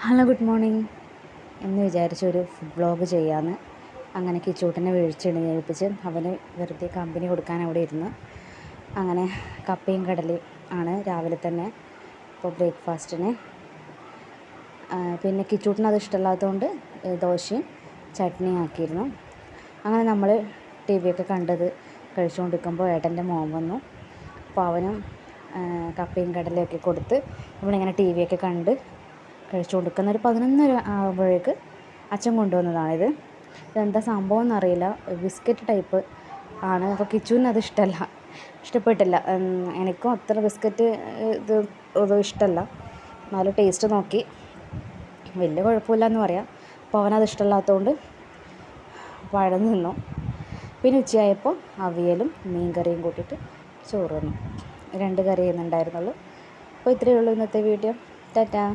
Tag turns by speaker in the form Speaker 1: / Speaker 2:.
Speaker 1: Hello, good morning. എന്ന് വിചാരിച്ചു ഒരു ഫുഡ് വ്ളോഗ് ചെയ്യാമെന്ന്. അങ്ങനെ കിച്ചൂട്ടനെ എഴുപ്പിച്ച് അവന് വെറുതെ കമ്പനി കൊടുക്കാൻ അവിടെ ഇരുന്ന്. അങ്ങനെ കപ്പയും കടലയും ആണ് രാവിലെ തന്നെ ഇപ്പോൾ ബ്രേക്ക്ഫാസ്റ്റിന്. പിന്നെ കിച്ചൂട്ടിന് അത് ഇഷ്ടമല്ലാത്തതുകൊണ്ട് ദോശയും ചട്നിയും ആക്കിയിരുന്നു. അങ്ങനെ നമ്മൾ ടി വിയൊക്കെ കണ്ടത് കഴിച്ചുകൊണ്ടിരിക്കുമ്പോൾ ഏട്ടൻ്റെ മോൻ വന്നു. അപ്പോൾ അവനും കപ്പയും കടലയൊക്കെ കൊടുത്ത് നമ്മളിങ്ങനെ ടി വിയൊക്കെ കണ്ട് കഴിച്ചു കൊടുക്കുന്ന ഒരു 11 ആകുമ്പോഴേക്ക് അച്ഛൻ കൊണ്ടുവന്നതാണിത്. ഇതെന്താ സംഭവം എന്നറിയില്ല. ബിസ്ക്കറ്റ് ടൈപ്പ് ആണ്. അപ്പോൾ കിച്ചുവിന് അത് ഇഷ്ടപ്പെട്ടില്ല. എനിക്കും അത്ര ബിസ്ക്കറ്റ് ഇത് ഇഷ്ടമല്ല. എന്നാലും ടേസ്റ്റ് നോക്കി, വലിയ കുഴപ്പമില്ല എന്ന് പറയാം. അപ്പോൾ അവനത് ഇഷ്ടമല്ലാത്തതുകൊണ്ട് വഴന്ന് നിന്നു. പിന്നെ ഉച്ചയായപ്പോൾ അവിയലും മീൻ കറിയും കൂട്ടിയിട്ട് ചോറ് തന്നു. 2 കറി ചെയ്യുന്നുണ്ടായിരുന്നുള്ളൂ. അപ്പോൾ ഇത്രയേ ഉള്ളൂ ഇന്നത്തെ വീഡിയോ. ടാറ്റാ.